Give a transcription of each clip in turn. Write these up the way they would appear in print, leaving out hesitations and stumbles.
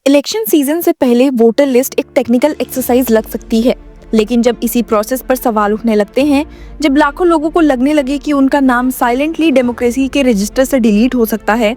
Election season से पहले voter list एक टेक्निकल एक्सरसाइज लग सकती है, लेकिन जब इसी प्रोसेस पर सवाल उठने लगते हैं, जब लाखों लोगों को लगने लगे कि उनका नाम साइलेंटली डेमोक्रेसी के रजिस्टर से डिलीट हो सकता है,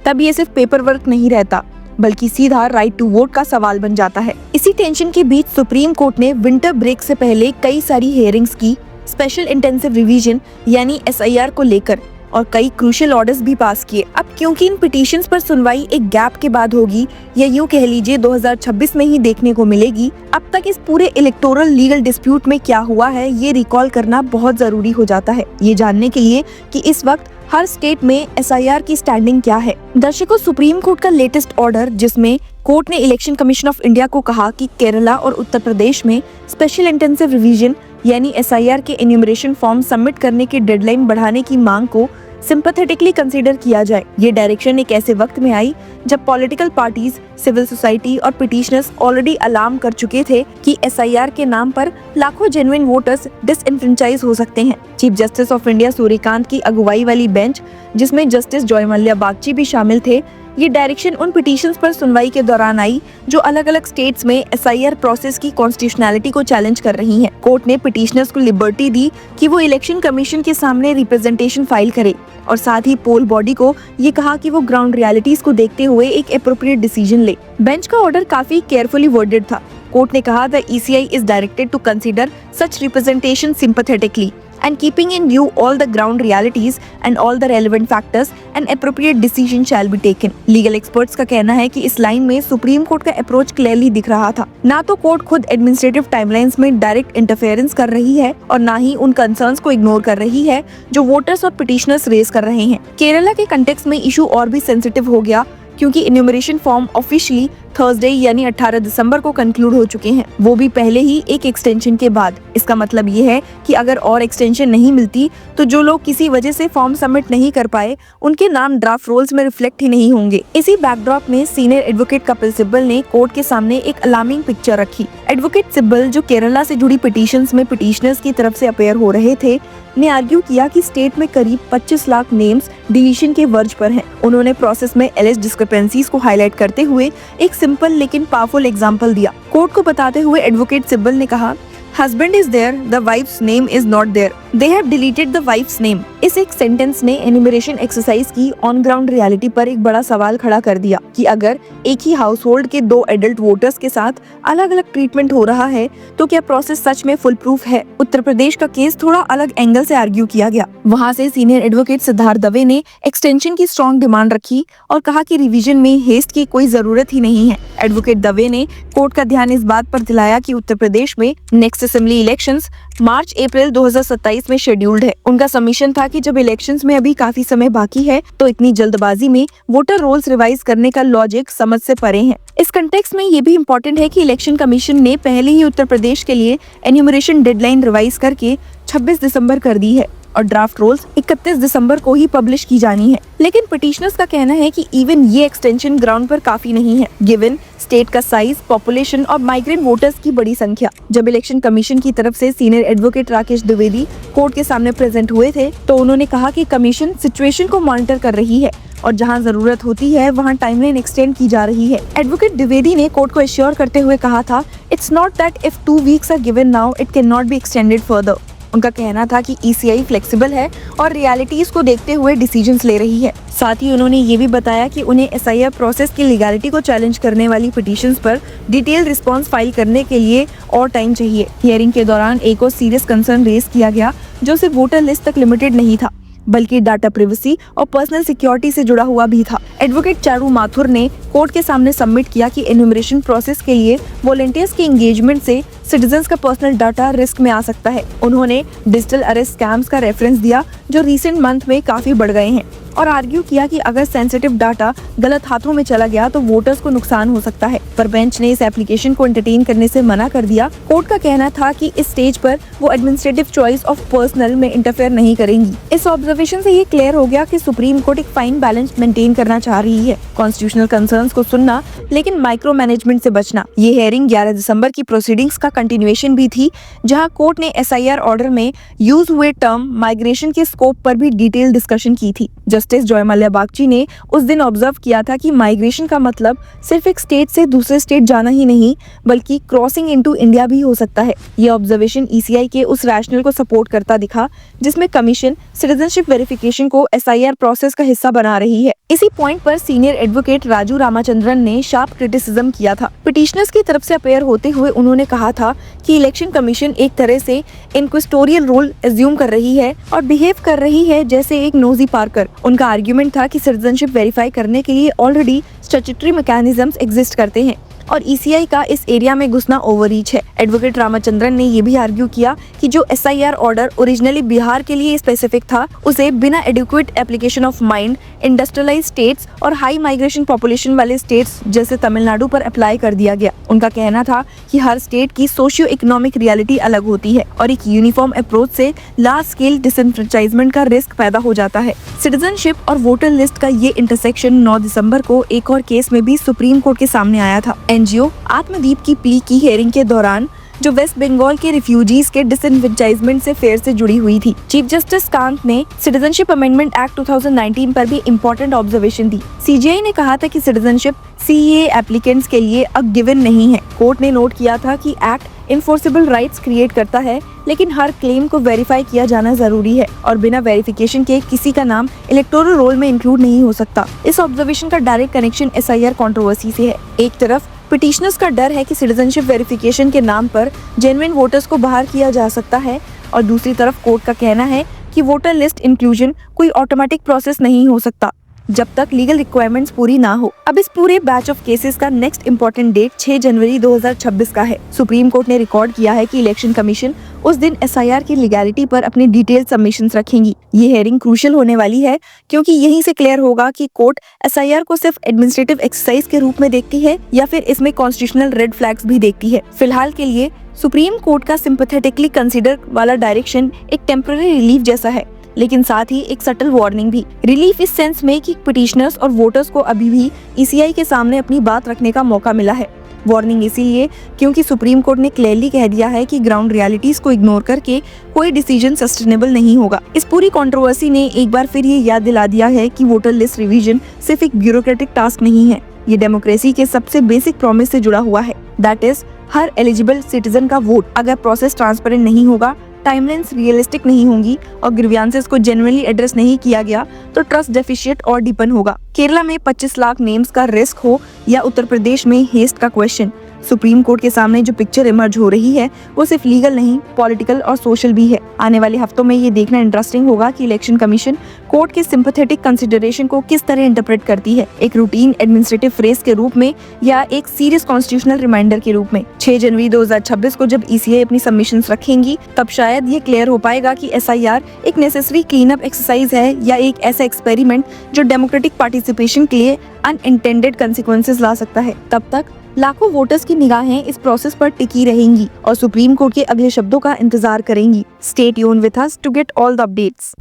तब ये सिर्फ पेपर वर्क नहीं रहता बल्कि सीधा राइट टू वोट का सवाल बन जाता है। इसी टेंशन के बीच सुप्रीम कोर्ट ने विंटर ब्रेक से पहले कई सारी हियरिंग्स की, स्पेशल इंटेंसिव रिवीजन यानी SIR को लेकर, और कई क्रूशियल ऑर्डर्स भी पास किए। अब क्योंकि इन पिटीशंस पर सुनवाई एक गैप के बाद होगी, या यूं कह लीजिए 2026 में ही देखने को मिलेगी, अब तक इस पूरे इलेक्टोरल लीगल डिस्प्यूट में क्या हुआ है ये रिकॉल करना बहुत जरूरी हो जाता है, ये जानने के लिए कि इस वक्त हर स्टेट में SIR की स्टैंडिंग क्या है। दर्शकों, सुप्रीम कोर्ट का लेटेस्ट ऑर्डर, जिसमें कोर्ट ने इलेक्शन कमीशन ऑफ इंडिया को कहा कि केरला और उत्तर प्रदेश में स्पेशल इंटेंसिव रिवीजन यानी SIR के एन्यूमरेशन फॉर्म सबमिट करने की डेडलाइन बढ़ाने की मांग को सिंपैथेटिकली कंसीडर किया जाए। ये डायरेक्शन एक ऐसे वक्त में आई जब पॉलिटिकल पार्टीज, सिविल सोसाइटी और पिटीशनर्स ऑलरेडी अलार्म कर चुके थे कि SIR के नाम पर लाखों जेन्युइन वोटर्स डिसइनफ्रेंचाइज हो सकते हैं। Chief justice of India Suryakant की अगुवाई वाली बेंच, जिसमें जस्टिस जॉय मल्ल्या बागची भी शामिल थे, ये डायरेक्शन उन पिटीशंस पर सुनवाई के दौरान आई जो अलग अलग स्टेट्स में SIR प्रोसेस की कॉन्स्टिट्यूशनैलिटी को चैलेंज कर रही हैं। कोर्ट ने पिटीशनर्स को लिबर्टी दी कि वो इलेक्शन कमीशन के सामने रिप्रेजेंटेशन फाइल करे, और साथ ही पोल बॉडी को ये कहा कि वो ग्राउंड रियलिटीज को देखते हुए एक एप्रोप्रिएट डिसीजन ले। बेंच का ऑर्डर काफी केयरफुली वर्डेड था। कोर्ट ने कहा the ECI is directed to consider such representation sympathetically and keeping in view all the ground realities and all the relevant factors, an appropriate decision shall be taken. Legal experts का कहना है कि इस line में supreme court का approach clearly दिख रहा था। ना तो कोर्ट खुद एडमिनिस्ट्रेटिव टाइमलाइंस में डायरेक्ट इंटरफेरेंस कर रही है और ना ही उन कंसर्न्स को इग्नोर कर रही है जो वोटर्स और पिटीशनर्स रेज कर रहे हैं। केरला के कंटेक्स्ट में इशू और भी सेंसिटिव हो गया क्योंकि इन्यूमरेशन फॉर्म ऑफिशियली थर्सडे यानी 18 दिसंबर को कंक्लूड हो चुके हैं, वो भी पहले ही एक एक्सटेंशन के बाद। इसका मतलब ये है कि अगर और एक्सटेंशन नहीं मिलती तो जो लोग किसी वजह से फॉर्म सबमिट नहीं कर पाए, उनके नाम ड्राफ्ट रोल्स में रिफ्लेक्ट ही नहीं होंगे। इसी बैकड्रॉप में सीनियर एडवोकेट कपिल सिब्बल ने कोर्ट के सामने एक अलार्मिंग पिक्चर रखी। एडवोकेट सिब्बल, जो केरला से जुड़ी पिटीशंस में पिटीशनर्स की तरफ से अपेयर हो रहे थे, ने आर्ग्यू किया कि स्टेट में करीब 25 लाख नेम्स डिलीशन के वर्ज पर हैं। उन्होंने प्रोसेस में एलिज डिस्क्रिपेंसीज को हाईलाइट करते हुए एक सिंपल लेकिन पावरफुल एग्जांपल दिया। कोर्ट को बताते हुए एडवोकेट सिब्बल ने कहा, husband is there, the wife's name is not there, they have deleted the wife's name. इस एक सेंटेंस ने एन्यूमरेशन एक्सरसाइज की ऑन ग्राउंड रियलिटी पर एक बड़ा सवाल खड़ा कर दिया कि अगर एक ही हाउस होल्ड के 2 एडल्ट वोटर्स के साथ अलग अलग ट्रीटमेंट हो रहा है तो क्या प्रोसेस सच में फुल प्रूफ है। उत्तर प्रदेश का केस थोड़ा अलग एंगल से आर्ग्यू किया गया। वहाँ से सीनियर एडवोकेट सिद्धार्थ दवे ने एक्सटेंशन की स्ट्रॉन्ग डिमांड रखी और कहा कि रिवीजन में हेस्ट की कोई जरूरत ही नहीं है। एडवोकेट दवे ने कोर्ट का ध्यान इस बात पर दिलाया कि उत्तर प्रदेश में नेक्स्ट असेंबली इलेक्शंस मार्च-अप्रैल 2027 में शेड्यूल्ड है। उनका सबमिशन था कि जब इलेक्शंस में अभी काफी समय बाकी है तो इतनी जल्दबाजी में वोटर रोल्स रिवाइज करने का लॉजिक समझ से परे है। इस कंटेक्स्ट में ये भी इम्पोर्टेंट है कि इलेक्शन कमीशन ने पहले ही उत्तर प्रदेश के लिए एन्यूमरेशन डेडलाइन रिवाइज करके 26 दिसंबर कर दी है और ड्राफ्ट रोल्स 31 दिसंबर को ही पब्लिश की जानी है। लेकिन पिटीशनर्स का कहना है कि इवन ये एक्सटेंशन ग्राउंड पर काफी नहीं है, गिवन स्टेट का साइज, पॉपुलेशन और माइग्रेंट वोटर्स की बड़ी संख्या। जब इलेक्शन कमीशन की तरफ से senior advocate Rakesh Dwivedi court के सामने प्रेजेंट हुए थे तो उन्होंने कहा कि कमीशन सिचुएशन को मॉनिटर कर रही है और जहां जरूरत होती है वहां टाइमलाइन एक्सटेंड की जा रही है। एडवोकेट द्विवेदी ने कोर्ट को एश्योर करते हुए कहा था, it's not that if 2 weeks are given now it can not be extended further. उनका कहना था कि ECI फ्लेक्सिबल है और रियलिटीज को देखते हुए डिसीजंस ले रही है। साथ ही उन्होंने ये भी बताया कि उन्हें SIR प्रोसेस की लीगैलिटी को चैलेंज करने वाली पिटीशंस पर डिटेल रिस्पांस फाइल करने के लिए और टाइम चाहिए। हियरिंग के दौरान एक और सीरियस कंसर्न रेज किया गया जो सिर्फ वोटर लिस्ट तक लिमिटेड नहीं था बल्कि डाटा प्रिवेसी और पर्सनल सिक्योरिटी से जुड़ा हुआ भी था। एडवोकेट चारू माथुर ने कोर्ट के सामने सबमिट किया कि एन्यूमरेशन प्रोसेस के लिए वॉलंटियर्स के एंगेजमेंट से सिटीजन्स का पर्सनल डाटा रिस्क में आ सकता है। उन्होंने डिजिटल अरेस्ट स्कैम्स का रेफरेंस दिया जो रिसेंट मंथ में काफी बढ़ गए हैं और आर्ग्यू किया कि अगर सेंसिटिव डाटा गलत हाथों में चला गया तो वोटर्स को नुकसान हो सकता है, पर बेंच ने इस एप्लीकेशन को एंटरटेन करने से मना कर दिया। कोर्ट का कहना था कि इस स्टेज पर वो एडमिनिस्ट्रेटिव चॉइस ऑफ पर्सनल में इंटरफेयर नहीं करेंगी। इस ऑब्जर्वेशन से ये क्लियर हो गया कि सुप्रीम कोर्ट एक फाइन बैलेंस मेंटेन करना चाह रही है, कॉन्स्टिट्यूशनल कंसर्न्स को सुनना लेकिन माइक्रो मैनेजमेंट से बचना। ये हियरिंग 11 दिसंबर की प्रोसीडिंग्स का कंटिन्यूएशन भी थी, जहां कोर्ट ने SIR ऑर्डर में यूज हुए टर्म माइग्रेशन के स्कोप पर भी डिटेल डिस्कशन की थी। जस्टिस जॉय मल्ल्या बागची ने उस दिन ऑब्जर्व किया था कि माइग्रेशन का मतलब सिर्फ एक स्टेट से दूसरे स्टेट जाना ही नहीं, बल्कि क्रॉसिंग इनटू इंडिया भी हो सकता है। यह ऑब्जर्वेशन ECI के उस रैशनल को सपोर्ट करता दिखा जिसमें कमीशन सिटीजनशिप वेरिफिकेशन को SIR प्रोसेस का हिस्सा बना रही है। इसी पॉइंट पर सीनियर एडवोकेट राजू रामाचंद्रन ने शार्प क्रिटिसिज्म किया था। पिटिशनर्स की तरफ से अपेयर होते हुए उन्होंने कहा था कि इलेक्शन कमीशन एक तरह से इंक्विजिटोरियल रोल एज्यूम कर रही है और बिहेव कर रही है जैसे एक नोजी पार्कर। उनका आर्ग्यूमेंट था कि सिटीजनशिप वेरीफाई करने के लिए ऑलरेडी स्टैट्यूटरी मैकेनिज्म्स एग्जिस्ट करते हैं और ECI का इस एरिया में घुसना ओवररीच है। एडवोकेट रामाचंद्रन ने ये भी आर्ग्यू किया कि जो SIR ऑर्डर ओरिजिनली बिहार के लिए स्पेसिफिक था, उसे बिना adequate application of mind industrialised states और हाई माइग्रेशन पॉपुलेशन वाले स्टेट्स जैसे तमिलनाडु पर अप्लाई कर दिया गया। उनका कहना था कि हर स्टेट की सोशियो इकोनॉमिक रियलिटी अलग होती है और एक यूनिफॉर्म अप्रोच से लार्ज स्केल डिसएनफ्रेंचाइजमेंट का रिस्क पैदा हो जाता है। सिटीजनशिप और वोटर लिस्ट का ये इंटरसेक्शन 9 दिसंबर को एक और केस में भी सुप्रीम कोर्ट के सामने आया था। NGO आत्मदीप की प्ली की हियरिंग के दौरान, जो वेस्ट बंगाल के रिफ्यूजीज के डिसइन्वेंटाइजमेंट से फेयर से जुड़ी हुई थी। चीफ जस्टिस कांत ने सिटीजनशिप अमेंडमेंट एक्ट 2019 पर भी इम्पोर्टेंट ऑब्जर्वेशन दी। CJI ने कहा था कि सिटीजनशिप CEA एप्लीकेंट्स के लिए अ गिवन नहीं है। कोर्ट ने नोट किया था कि एक्ट इन्फोर्सेबल राइट्स क्रिएट करता है, लेकिन हर क्लेम को वेरीफाई किया जाना जरूरी है और बिना वेरिफिकेशन के किसी का नाम इलेक्टोरल रोल में इंक्लूड नहीं हो सकता। इस ऑब्जर्वेशन का डायरेक्ट कनेक्शन SIR कंट्रोवर्सी से है। एक तरफ पिटिशनर्स का डर है कि सिटीजनशिप वेरिफिकेशन के नाम पर जेन्युइन वोटर्स को बाहर किया जा सकता है और दूसरी तरफ कोर्ट का कहना है कि वोटर लिस्ट इंक्लूजन कोई ऑटोमेटिक प्रोसेस नहीं हो सकता जब तक लीगल रिक्वायरमेंट्स पूरी ना हो। अब इस पूरे बैच ऑफ केसेस का नेक्स्ट इंपॉर्टेंट डेट 6 जनवरी 2026 का है। सुप्रीम कोर्ट ने रिकॉर्ड किया है कि इलेक्शन कमीशन उस दिन SIR की लीगैलिटी पर अपनी डिटेल सबमिशंस रखेंगी। ये हेयरिंग क्रूशियल होने वाली है क्योंकि यहीं से क्लियर होगा कि कोर्ट SIR को सिर्फ एडमिनिस्ट्रेटिव एक्सरसाइज के रूप में देखती है या फिर इसमें कॉन्स्टिट्यूशनल रेड फ्लैग्स भी देखती है। फिलहाल के लिए सुप्रीम कोर्ट का सिंपैथेटिकली कंसीडर वाला डायरेक्शन एक टेम्पररी रिलीफ जैसा है, लेकिन साथ ही एक सटल वार्निंग भी। रिलीफ इस सेंस में कि पिटिशनर्स और वोटर्स को अभी भी ECI के सामने अपनी बात रखने का मौका मिला है। वार्निंग इसीलिए क्योंकि सुप्रीम कोर्ट ने क्लियरली कह दिया है कि ग्राउंड रियलिटीज को इग्नोर करके कोई डिसीजन सस्टेनेबल नहीं होगा। इस पूरी कंट्रोवर्सी ने एक बार फिर ये याद दिला दिया है कि वोटर लिस्ट रिवीजन सिर्फ एक ब्यूरोक्रेटिक टास्क नहीं है, ये डेमोक्रेसी के सबसे बेसिक प्रॉमिस से जुड़ा हुआ है। That is her eligible citizen का वोट। अगर प्रोसेस ट्रांसपेरेंट नहीं होगा, टाइमलाइंस रियलिस्टिक नहीं होंगी और ग्रीवियंसेस को जेन्युइनली एड्रेस नहीं किया गया तो ट्रस्ट डेफिशिएट और डीपन होगा। केरला में 25 लाख नेम्स का रिस्क हो या उत्तर प्रदेश में हेस्ट का क्वेश्चन, सुप्रीम कोर्ट के सामने जो पिक्चर इमर्ज हो रही है वो सिर्फ लीगल नहीं, पॉलिटिकल और सोशल भी है। आने वाले हफ्तों में ये देखना इंटरेस्टिंग होगा कि इलेक्शन कमीशन कोर्ट के सिंपैथेटिक कंसिडरेशन को किस तरह इंटरप्रेट करती है, एक रूटीन एडमिनिस्ट्रेटिव फ्रेज के रूप में या एक सीरियस कॉन्स्टिट्यूशनल रिमाइंडर के रूप में। 6 जनवरी 2026 को जब ECI अपनी सबमिशंस रखेंगी तब शायद ये क्लियर हो पाएगा कि SIR एक नेसेसरी क्लीन अप एक्सरसाइज है या एक ऐसा एक्सपेरिमेंट जो डेमोक्रेटिक पार्टिसिपेशन के लिए अनइंटेंडेड कंसिक्वेंसेस ला सकता है। तब तक लाखों वोटर्स की निगाहें इस प्रोसेस पर टिकी रहेंगी और सुप्रीम कोर्ट के अगले शब्दों का इंतजार करेंगी। Stay tuned with us to get all the updates.